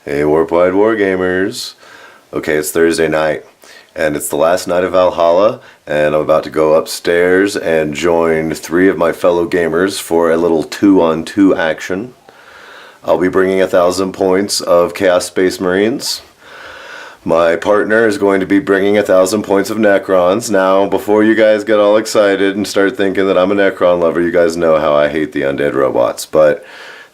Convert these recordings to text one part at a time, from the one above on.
Hey, Warp Wide Wargamers. Okay, it's Thursday night, and it's the last night of Valhalla, and I'm about to go upstairs and join 3 of my fellow gamers for a little 2-on-2 action. I'll be bringing 1,000 points of Chaos Space Marines. My partner is going to be bringing 1,000 points of Necrons. Now, before you guys get all excited and start thinking that I'm a Necron lover, you guys know how I hate the undead robots, but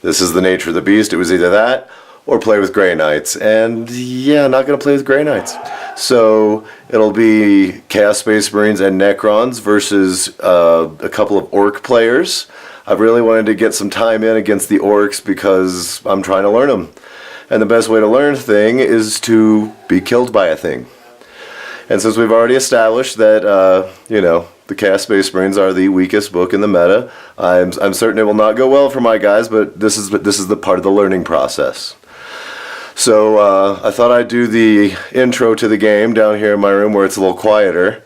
this is the nature of the beast. It was either that or play with Grey Knights, and yeah, not going to play with Grey Knights. So it'll be Chaos Space Marines and Necrons versus a couple of Ork players. I really wanted to get some time in against the Orks because I'm trying to learn them. And the best way to learn a thing is to be killed by a thing. And since we've already established that, the Chaos Space Marines are the weakest book in the meta, I'm certain it will not go well for my guys, but this is the part of the learning process. So I thought I'd do the intro to the game down here in my room where it's a little quieter.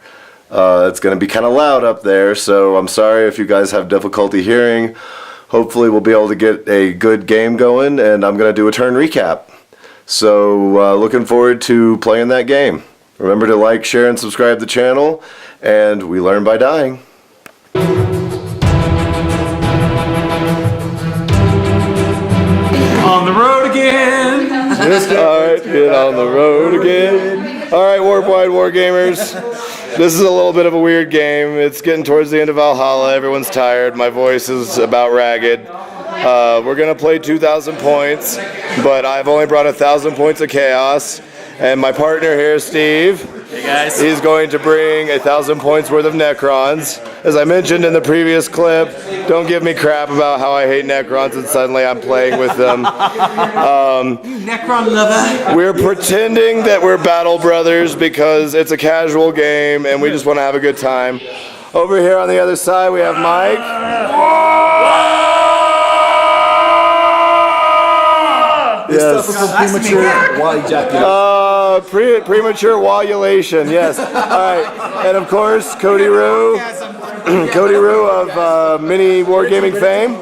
It's going to be kind of loud up there, so I'm sorry if you guys have difficulty hearing. Hopefully we'll be able to get a good game going, and I'm going to do a turn recap. So looking forward to playing that game. Remember to like, share, and subscribe to the channel, and we learn by dying. On the road again! Alright, get on the road again. Alright, Warp Wide Wargamers. This is a little bit of a weird game. It's getting towards the end of Valhalla. Everyone's tired. My voice is about ragged. We're going to play 2,000 points, but I've only brought 1,000 points of chaos. And my partner here, Steve, hey guys, he's going to bring 1,000 points worth of Necrons. As I mentioned in the previous clip, don't give me crap about how I hate Necrons and suddenly I'm playing with them. Necron lover. We're pretending that we're battle brothers because it's a casual game and we just want to have a good time. Over here on the other side we have Mike. Yes. Premature wallulation, yes. Alright, and of course, Cody Rue. Cody Rue of Mini Wargaming fame.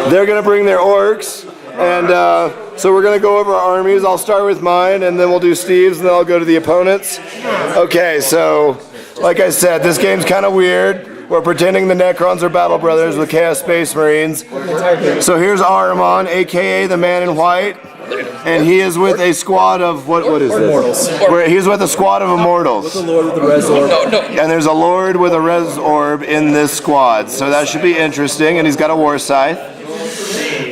They're going to bring their Orks. And so we're going to go over our armies. I'll start with mine, and then we'll do Steve's, and then I'll go to the opponents. Okay, so, like I said, this game's kind of weird. We're pretending the Necrons are battle brothers with Chaos Space Marines. So here's Ahriman, a.k.a. the Man in White. And he is with a squad of, what is this? Immortals. He's with a squad of Immortals. With a Lord with a Res Orb. And there's a Lord with a Res Orb in this squad. So that should be interesting. And he's got a War Scythe.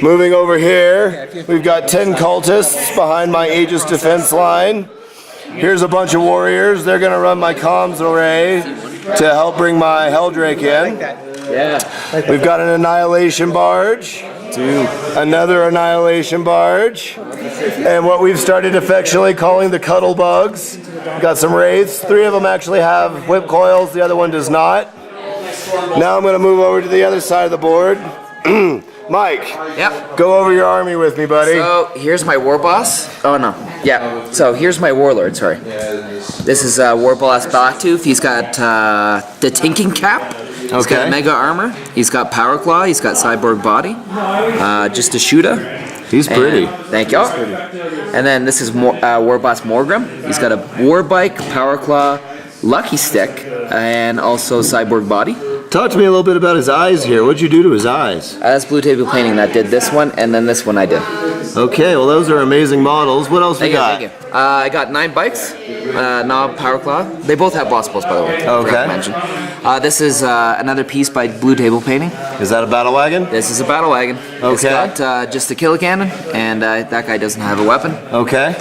Moving over here, we've got 10 cultists behind my Aegis defense line. Here's a bunch of warriors. They're going to run my comms array to help bring my Helldrake in. Yeah. We've got an Annihilation Barge. Another Annihilation Barge. And what we've started affectionately calling the Cuddle Bugs. Got some Wraiths. 3 of them actually have whip coils. The other one does not. Now I'm going to move over to the other side of the board. Mike, yep. Go over your army with me, buddy. So here's my war boss. Oh no, yeah. So here's my warlord. Sorry. This is War Boss Blacktooth. He's got the Tinking Cap. He's got Mega Armor. He's got Power Claw. He's got Cyborg Body. Just a shooter. He's pretty. Thank you. And then this is War Boss Morgrim. He's got a War Bike, Power Claw, Lucky Stick, and also Cyborg Body. Talk to me a little bit about his eyes here. What'd you do to his eyes? That's Blue Table Painting that did this one, and then this one I did. Okay, well those are amazing models. What else we got? Thank you. I got 9 bikes, Knob, Power Claw. They both have boss pulls, by the way. Okay. This is another piece by Blue Table Painting. Is that a battle wagon? This is a battle wagon. Okay. It's got just a kill cannon, and that guy doesn't have a weapon. Okay.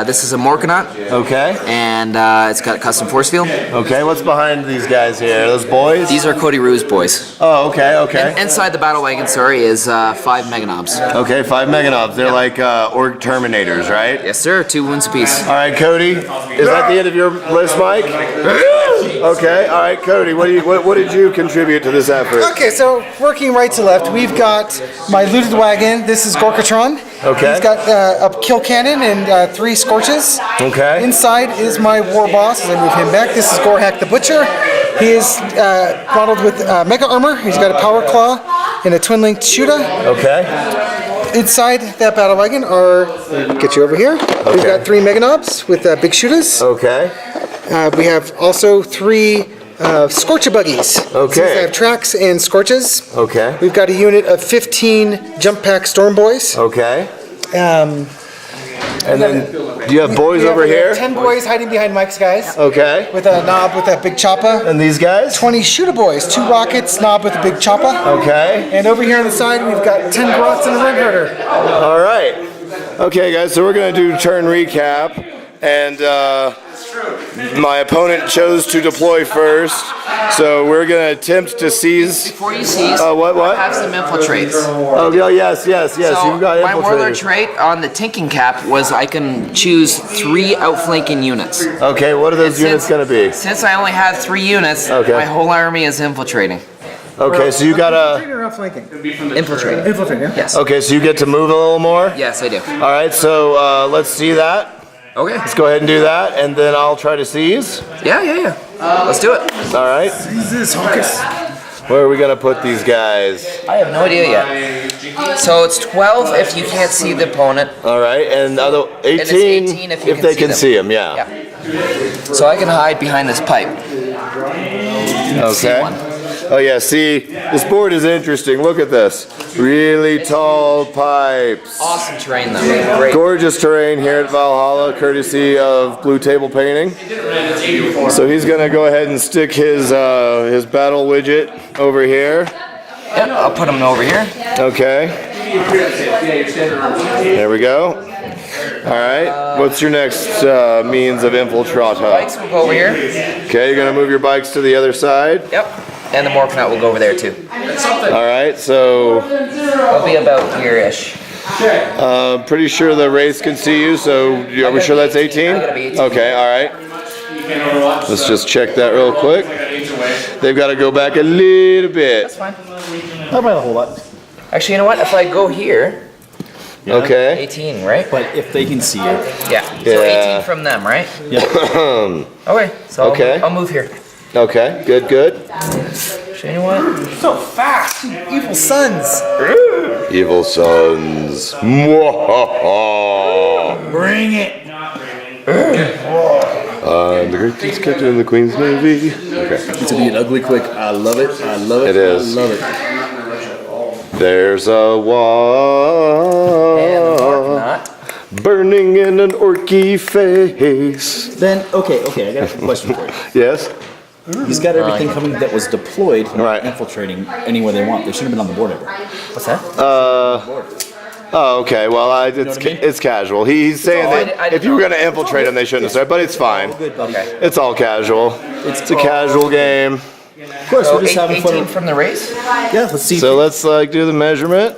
This is a Morkanaut. Okay. And it's got a custom force field. Okay, what's behind these guys here? Those boys? These are Cody Rue's boys. Oh, okay, okay. And inside the battle wagon, is 5 Mega Knobs. Okay, 5 Mega Knobs. They're like Ork Terminators, right? Yes, sir. 2 wounds apiece. All right, Cody. Is that the end of your list, Mike? Okay, all right, Cody. What did you contribute to this effort? Okay, so working right to left, we've got my looted wagon. This is Gorkatron. Okay. He's got a kill cannon and 3 scorches. Okay. Inside is my war boss. As I move him back, this is Gorhak the Butcher. He is modeled with mega armor. He's got a power claw and a twin linked shooter. Okay. inside that battle wagon are, get you over here. We've got 3 Mega Knobs with big shooters. Okay. We have also 3 Scorcher buggies. Okay. So they have tracks and scorches. Okay. We've got a unit of 15 Jump Pack Storm Boys. Okay. Um, And then, do you have boys over here? 10 boys hiding behind Mike's guys. Okay. With a knob with that big chopper. And these guys? 20 Shooter Boys, 2 rockets, knob with a big chopper. Okay. And over here on the side, we've got 10 Grots and a Red Herder. All right. Okay, guys, so we're going to do turn recap. And my opponent chose to deploy first. So we're going to attempt to seize. Before you seize, what? I have some infiltrates. Oh, yeah, yes. So You've got my warlord infiltrators. trait on the tinking cap was I can choose 3 outflanking units. Okay, what are those units going to be? Since I only have 3 units, Okay. my whole army is infiltrating. Okay, so you got a. Infiltrating. Infiltrating, yeah. Yes. Okay, so you get to move a little more? Yes, I do. All right, so let's see that. Okay. Let's go ahead and do that, and then I'll try to seize. Yeah. Let's do it. All right. Where are we going to put these guys? I have no idea yet. So it's 12 if you can't see the opponent. All right, and 18, it's 18 if you they can them. see them, yeah. So I can hide behind this pipe. Okay. Oh yeah, see, this board is interesting. Look at this. Really tall pipes. Awesome terrain though. Great. Gorgeous terrain here at Valhalla, courtesy of Blue Table Painting. So he's gonna go ahead and stick his battle widget over here. Yep, I'll put them over here. Okay. There we go. All right. What's your next means of infiltrata? Bikes will go over here. Okay, you're gonna move your bikes to the other side. Yep. And the Morknut will go over there too. All right. So It'll be about here-ish. pretty sure the race can see you. So are we sure that's 18? I gotta be 18. Okay. All right. Let's just check that real quick. They've got to go back a little bit. That's fine. Not by a whole lot. Actually, you know what? If I go here, Okay. 18, right? But if they can see you. Yeah. So Yeah. 18 from them, right? Yeah. Okay. So Okay. I'll move here. Okay. Good. Good. Actually, you know what? So fast, you evil sons. Evil sons. Mwahaha. Bring it. The greatest captain in the Queen's Navy. Okay. It's gonna be an ugly quick. I love it. I love it. It is. I love it. There's a And the wall Morknut. burning in an orky face. Then okay. I got a question for you. Yes. He's got everything coming that was deployed, Right. infiltrating anywhere they want. They shouldn't have been on the board ever. What's that? Oh, okay. Well, it's what I mean? it's casual. He's saying I that if you were going to infiltrate them, they shouldn't have started. But it's fine. Good, buddy. Okay. It's all casual. It's a casual game. Of course, So we're just having 18 fun. from the race? Yeah, let's see. So let's do the measurement.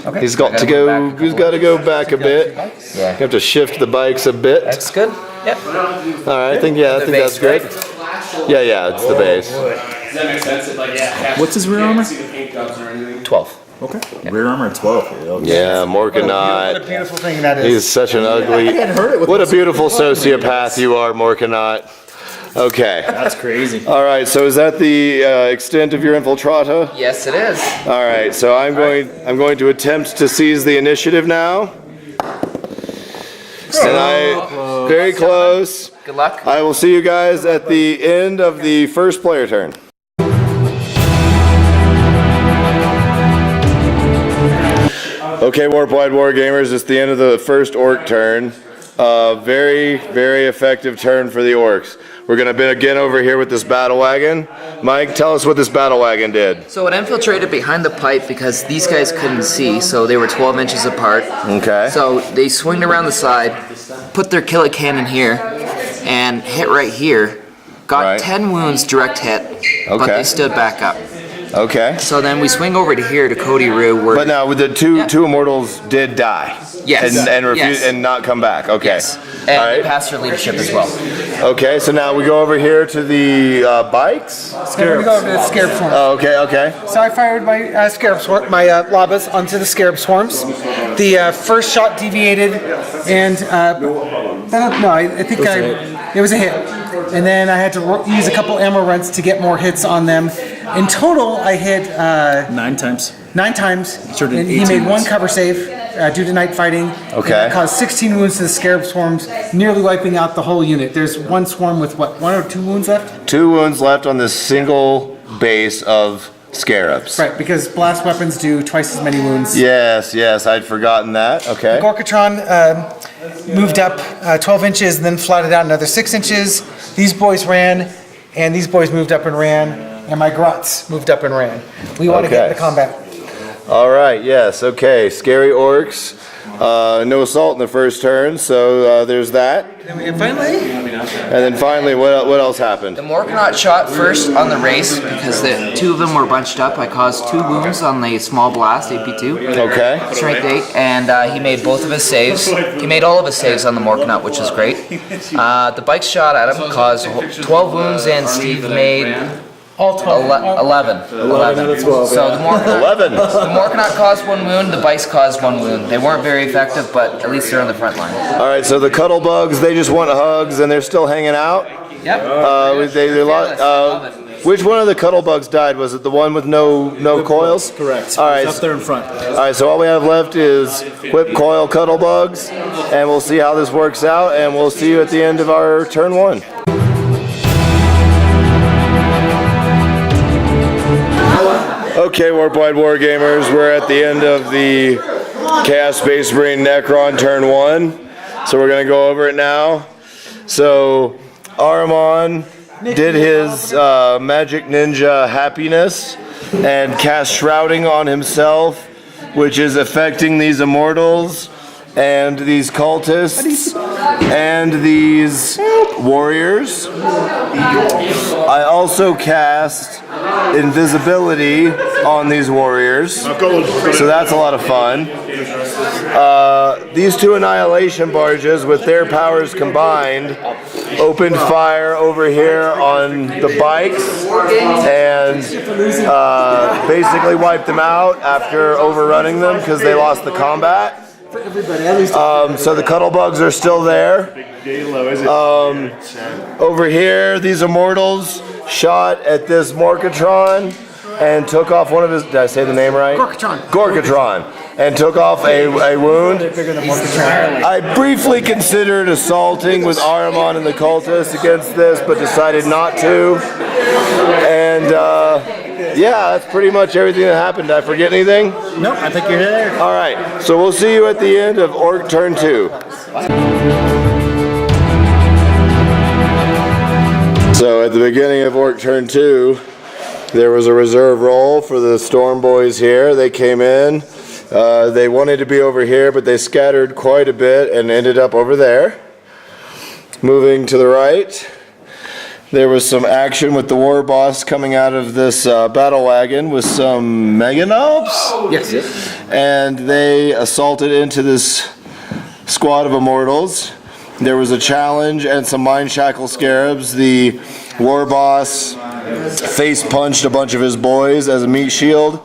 Okay. He's got I to gotta move go. back a He's couple got to go back a bit. You Yeah. have to shift the bikes a bit. That's good. Yep. All right. I think that's base, good. Yeah. It's the base. What's his rear armor? 12. Okay. Rear armor 12. Yeah, What a Morkanaut. beautiful thing that is. He's such an ugly. heard it with What a beautiful sociopath you are, Morkanaut. Okay. That's crazy. All right. So is that the extent of your infiltrata? Yes, it is. All right. So I'm going to attempt to seize the initiative now. And very close. Good luck. I will see you guys at the end of the first player turn. Okay, Warp Wide Wargamers, it's the end of the first orc turn. Very, very effective turn for the orcs. We're going to begin over here with this battle wagon. Mike, tell us what this battle wagon did. So it infiltrated behind the pipe because these guys couldn't see, so they were 12 inches apart. Okay. So they swinged around the side, put their killer cannon here, and hit right here. Got Right. 10 wounds direct hit, but Okay. they stood back up. Okay. So then we swing over to here to Cody Roo, where But now, with the two immortals did die. Yes. And refuse Yes. and not come back. Okay. yes, and All right. passed their leadership as well. Okay. So now we go over here to the bikes. We're gonna go over to the Scarab Swarms. Oh, okay. Okay. So I fired my Scarab Swarm, my Labas onto the Scarab Swarms. The first shot deviated, and I think it was a hit. And then I had to use a couple ammo runs to get more hits on them. In total, I hit 9 times. 9 times. Sure did And he 18 made one wounds. cover save due to night fighting. Okay. And that caused 16 wounds to the scarab swarms, nearly wiping out the whole unit. There's one swarm with what, 1 or 2 wounds left? 2 wounds left on this single base of scarabs. Right, because blast weapons do twice as many wounds. Yes, I'd forgotten that. Okay. Gorkatron moved up 12 inches and then flatted out another 6 inches. These boys ran, and these boys moved up and ran, and my grots moved up and ran. We want to get Okay. into combat. All right, yes, okay. Scary orcs. No assault in the first turn, so there's that. And finally, And then finally, what else happened? The Morkanaut shot first on the race because the 2 of them were bunched up. I caused 2 wounds on the small blast, AP2. Okay. Strength 8, and he made both of his saves. He made all of his saves on the Morkanaut, which was great. The bike shot at him caused 12 wounds, and Steve made all 12. 11. So the 11. Morkanaut caused 1 wound, the bikes caused 1 wound. They weren't very effective, but at least they're on the front line. All right, so the cuddle bugs, they just want hugs and they're still hanging out. Yep. Which one of the cuddle bugs died? Was it the one with no coils? Correct. All right. It's up there in front. All right, so all we have left is whip coil cuddle bugs, and we'll see how this works out, and we'll see you at the end of our turn 1. Okay, Warp Wide Wargamers, we're at the end of the Chaos Space Marine Necron turn 1. So we're going to go over it now. So Ahriman did his magic ninja happiness and cast shrouding on himself, which is affecting these immortals and these cultists and these warriors. I also cast invisibility on these warriors, so that's a lot of fun. These 2 annihilation barges, with their powers combined, opened fire over here on the bikes and basically wiped them out after overrunning them because they lost the combat. So the cuddle bugs are still there. Over here, these immortals shot at this Morkatron and took off one of his. Did I say the name right? Gorkatron. And took off a wound. I briefly considered assaulting with Ahriman and the cultists against this, but decided not to. And yeah, that's pretty much everything that happened. Did I forget anything? Nope, I think you're there. All right, so we'll see you at the end of Orc Turn 2. So at the beginning of Orc Turn 2, there was a reserve roll for the Storm Boys here. They came in. They wanted to be over here, but they scattered quite a bit and ended up over there. Moving to the right, there was some action with the war boss coming out of this battle wagon with some meganobs. yes. And they assaulted into this squad of immortals. There was a challenge and some mind shackle scarabs. The war boss face punched a bunch of his boys as a meat shield.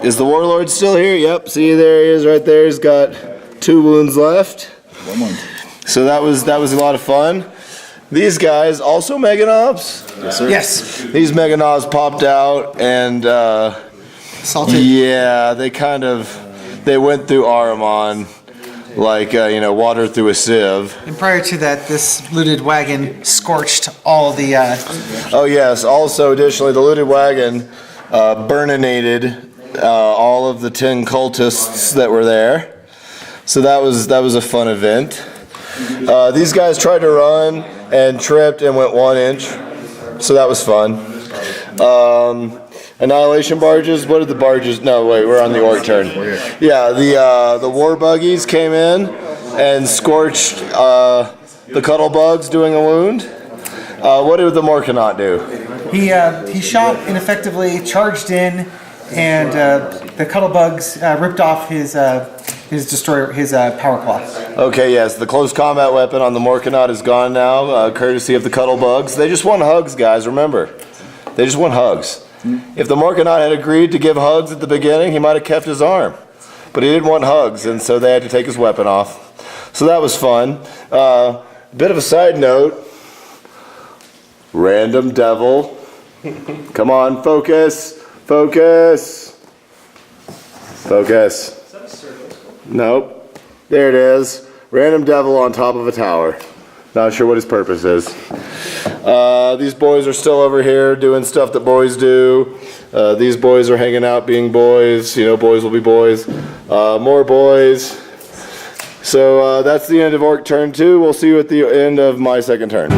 Is the warlord still here? Yep, see, there he is right there. He's got 2 wounds left. So that was a lot of fun. These guys also meganobs. Yes, sir. Yes. These meganobs popped out and Salted. yeah, they went through Ahriman like water through a sieve. And prior to that, this looted wagon scorched all the. Oh yes, also additionally the looted wagon burninated all of the 10 cultists that were there. So that was a fun event. These guys tried to run and tripped and went 1 inch. So that was fun. Annihilation barges. What did the barges? No, wait. We're on the orc turn. Yeah, the war buggies came in and scorched the cuddle bugs, doing a wound. What did the Morkanaut do? He shot ineffectively, charged in, and the cuddle bugs ripped off his destroyer, his power claw. Okay, yes, the close combat weapon on the Morkanaut is gone now, courtesy of the cuddle bugs. They just want hugs, guys. Remember, they just want hugs. If the Morkanaut had agreed to give hugs at the beginning, he might have kept his arm. But he didn't want hugs, and so they had to take his weapon off. So that was fun. Bit of a side note. Random devil. Come on, focus. Focus. Focus. Nope. There it is. Random devil on top of a tower. Not sure what his purpose is. These boys are still over here doing stuff that boys do. These boys are hanging out being boys. You know, boys will be boys. More boys. So that's the end of Orc turn 2. We'll see you at the end of my second turn.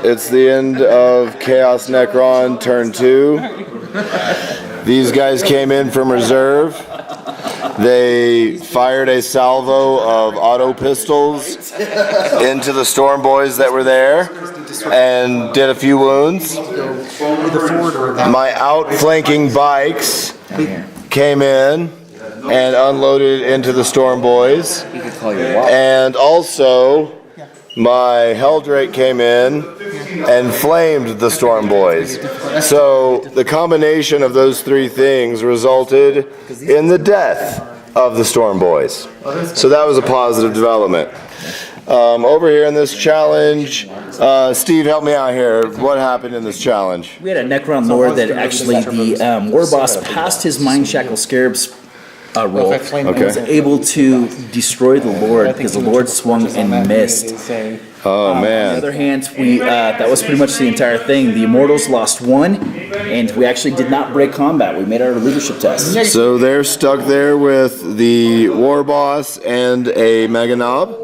It's the end of Chaos Necron turn 2. These guys came in from reserve. They fired a salvo of auto pistols into the storm boys that were there and did a few wounds. My outflanking bikes came in and unloaded into the storm boys. And also my Helldrake came in and flamed the storm boys. So the combination of those three things resulted in the death of the storm boys. So that was a positive development. Over here in this challenge, Steve, help me out here. What happened in this challenge? We had a Necron lord that actually the war boss passed his Mind Shackle Scarabs roll and was able to destroy the Lord because the Lord swung and missed. Oh man. On the other hand, we that was pretty much the entire thing. The Immortals lost 1, and we actually did not break combat. We made our leadership test. So they're stuck there with the war boss and a Mega Knob.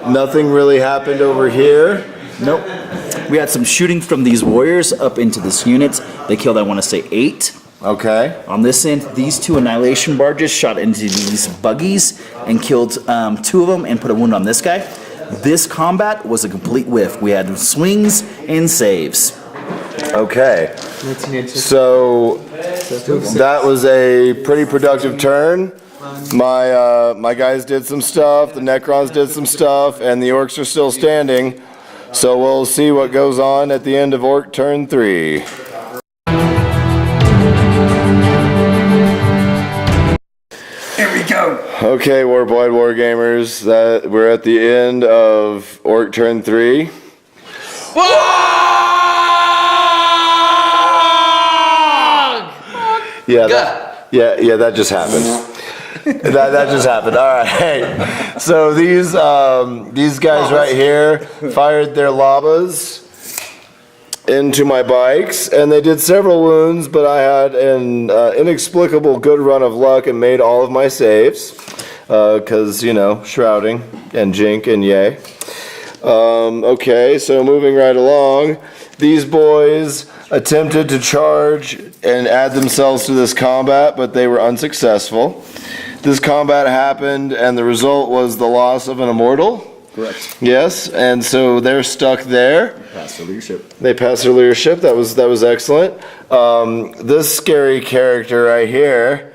Nothing really happened over here. Nope. We had some shooting from these warriors up into this unit. They killed, I want to say, 8. Okay. On this end, these 2 annihilation barges shot into these buggies and killed 2 of them and put a wound on this guy. This combat was a complete whiff. We had swings and saves. Okay. So that was a pretty productive turn. My guys did some stuff, the Necrons did some stuff, and the Orcs are still standing. So we'll see what goes on at the end of Orc turn 3. Here we go. Okay, Warp Wide Wargamers, we're at the end of Orc turn 3. Yeah, that just happened. that just happened. All right. So these guys right here fired their labas into my bikes, and they did several wounds, but I had an inexplicable good run of luck and made all of my saves, because, you know, shrouding and jink and yay. Okay, so moving right along, these boys attempted to charge and add themselves to this combat, but they were unsuccessful. This combat happened, and the result was the loss of an immortal. Correct. Yes, and so they're stuck there. Passed their leadership. They passed their leadership. That was excellent. This scary character right here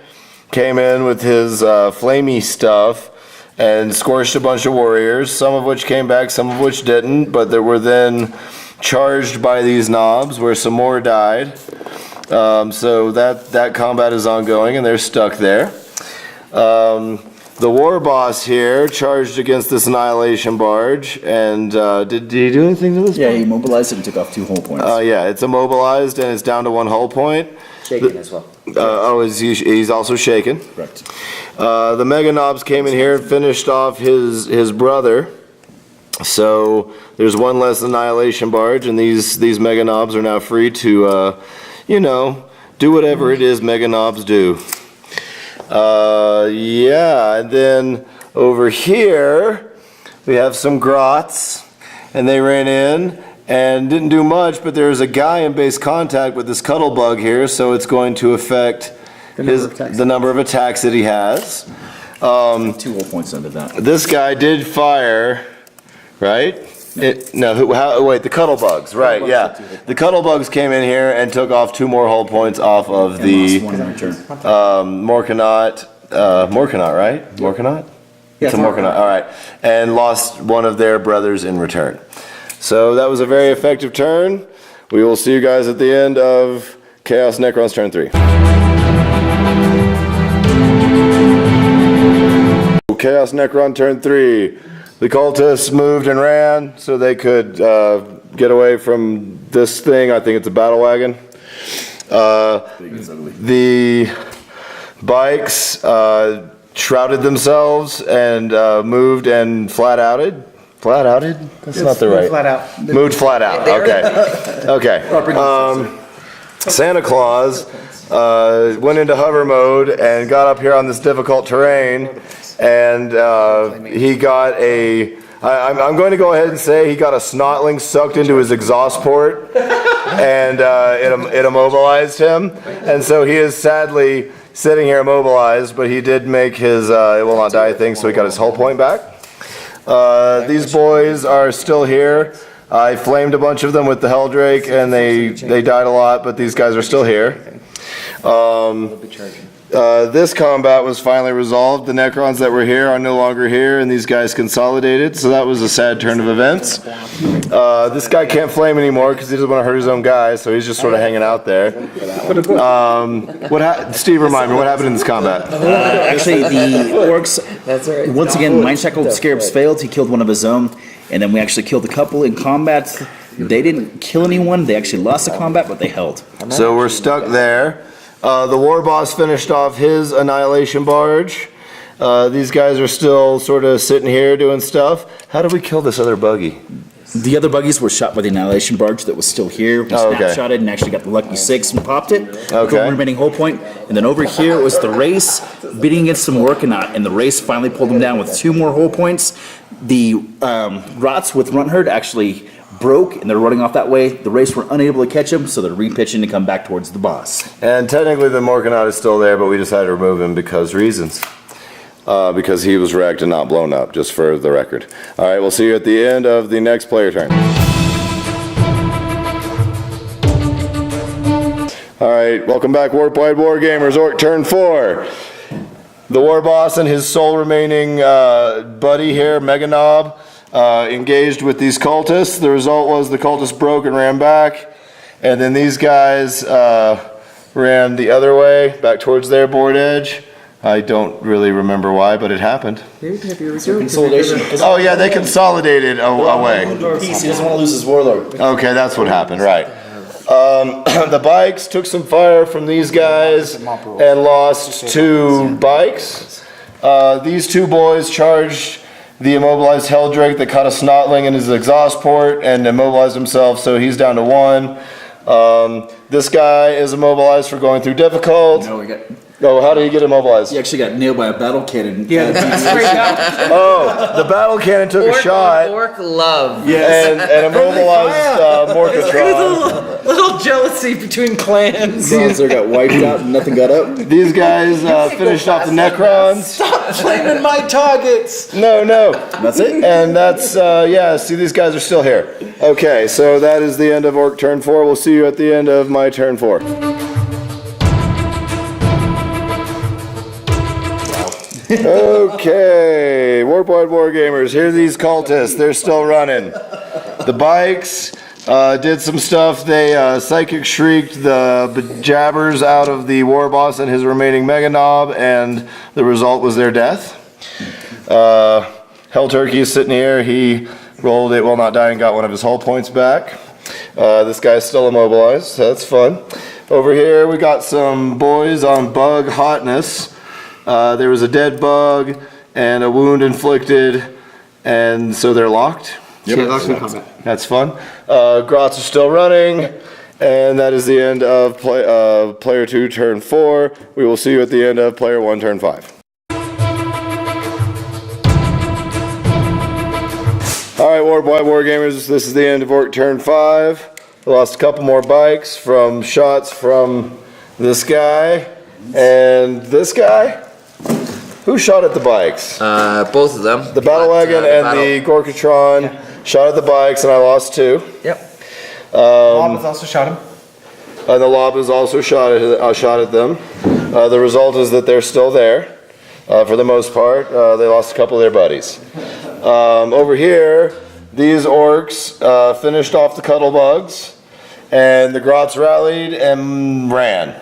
came in with his flamey stuff and scorched a bunch of warriors, some of which came back, some of which didn't, but they were then charged by these knobs where some more died. So that combat is ongoing, and they're stuck there. The war boss here charged against this annihilation barge, and did he do anything to this? Yeah, he mobilized it and took off 2 hull points. Yeah, it's immobilized and it's down to 1 hull point. Shaken as well. He's also shaken. Correct. The Mega Knobs came in here and finished off his brother. So there's 1 less annihilation barge, and these Mega Knobs are now free to, you know, do whatever it is Mega Knobs do. Yeah, and then over here we have some grots, and they ran in and didn't do much, but there's a guy in base contact with this Cuttlebug here, so it's going to affect the number of attacks that he has. 2 hull points under that. This guy did fire, right? Wait, the Cuttlebugs, right, yeah. The Cuttlebugs came in here and took off 2 more hull points off of the Morkanaut, right? Morkanaut? Yeah, it's a Morkanaut, all right. And lost 1 of their brothers in return. So that was a very effective turn. We will see you guys at the end of Chaos Necrons turn 3. Chaos Necron turn 3. The cultists moved and ran so they could get away from this thing. I think it's a battle wagon. The bikes shrouded themselves and moved and flat outed. Flat outed? That's not the right. Flat out. Moved flat out. Okay. Okay. Santa Claus went into hover mode and got up here on this difficult terrain, and he got a. I'm going to go ahead and say he got a snotling sucked into his exhaust port, and it immobilized him, and so he is sadly sitting here immobilized. But he did make his "it will not die" thing, so he got his hull point back. These boys are still here. I flamed a bunch of them with the Helldrake, and they died a lot, but these guys are still here. This combat was finally resolved. The Necrons that were here are no longer here, and these guys consolidated, so that was a sad turn of events. This guy can't flame anymore because he doesn't want to hurt his own guy, so he's just sort of hanging out there. Steve, remind me, what happened in this combat? Actually, the Orks, once again, Mind Shackled Scarabs failed. He killed one of his own, and then we actually killed a couple in combat. They didn't kill anyone. They actually lost the combat, but they held. So we're stuck there. The war boss finished off his annihilation barge. These guys are still sort of sitting here doing stuff. How did we kill this other buggy? The other buggies were shot by the annihilation barge that was still here. We snapshotted and actually got the lucky 6 and popped it. Okay. The remaining hull point. And then over here was the race beating against some Workanaut, and the race finally pulled them down with 2 more hull points. The rots with Runtherd actually broke, and they're running off that way. The race were unable to catch them, so they're repitching to come back towards the boss. And technically the Morkanaut is still there, but we decided to remove him because reasons. Because he was wrecked and not blown up, just for the record. All right, we'll see you at the end of the next player turn. All right, welcome back, Warp Wide Wargamers. Orc turn 4. The war boss and his sole remaining buddy here, Mega Knob, engaged with these cultists. The result was the cultists broke and ran back, and then these guys ran the other way, back towards their board edge. I don't really remember why, but it happened. Consolidation. Oh yeah, they consolidated away. He doesn't want to lose his warlord. Okay, that's what happened, right. The bikes took some fire from these guys and lost 2 bikes. These 2 boys charged the immobilized Helldrake that caught a snotling in his exhaust port and immobilized himself, so he's down to 1. This guy is immobilized for going through difficult. Oh, how did he get immobilized? He actually got nailed by a battle cannon. Yeah, straight out. Oh, the battle cannon took a shot. Orc love. And immobilized Morkatron. Little jealousy between clans. Bronzer got wiped out and nothing got up. These guys finished off the Necrons. Stop flaming my targets. No. That's it? And that's, yeah, see, these guys are still here. Okay, so that is the end of Orc turn 4. We'll see you at the end of my turn 4. Okay, Warp Wide Wargamers, here are these cultists. They're still running. The bikes did some stuff. They psychic shrieked the jabbers out of the war boss and his remaining Mega Knob, and the result was their death. Hell Turkey is sitting here. He rolled It Will Not Die and got one of his hull points back. This guy's still immobilized, so that's fun. Over here we got some boys on bug hotness. There was a dead bug and a wound inflicted, and so they're locked. Yep. Yeah, locked in combat. That's fun. Grots are still running, and that is the end of player 2 turn 4. We will see you at the end of player 1 turn 5. All right, Warp Wide Wargamers, this is the end of Orc turn 5. We lost a couple more bikes from shots from this guy and this guy. Who shot at the bikes? Both of them. The battle wagon and the Gorkatron shot at the bikes, and I lost 2. Yep. Lobas also shot him. And the Lobas also shot at them. The result is that they're still there. For the most part, they lost a couple of their buddies. Over here, these orcs finished off the Cuddlebugs, and the Grots rallied and ran.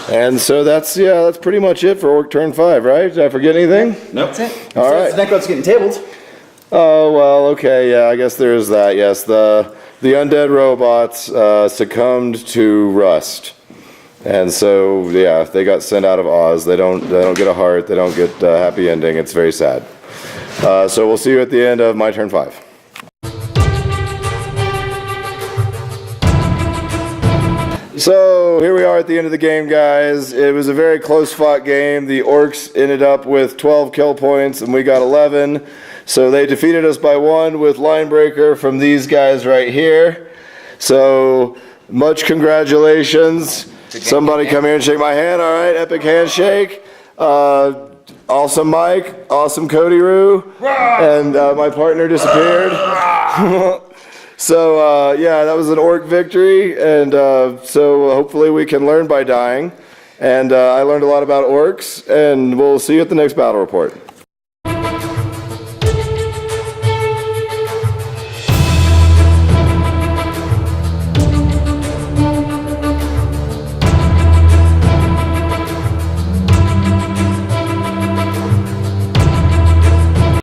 And so that's pretty much it for Orc turn 5, right? Did I forget anything? Nope. That's it. All right. The Necrons getting tabled. Oh, well, okay, yeah, I guess there is that, yes. The the undead robots succumbed to rust. And so, yeah, they got sent out of Oz. They don't get a heart. They don't get a happy ending. It's very sad. So we'll see you at the end of my turn 5. So here we are at the end of the game, guys. It was a very close fought game. The Orks ended up with 12 kill points and we got 11. So they defeated us by 1 with line breaker from these guys right here. So much congratulations. Somebody come here and shake my hand. All right, epic handshake. Awesome Mike, awesome Cody Roo, and my partner disappeared. So yeah, that was an Ork victory, and so hopefully we can learn by dying. And I learned a lot about Orks, and we'll see you at the next battle report.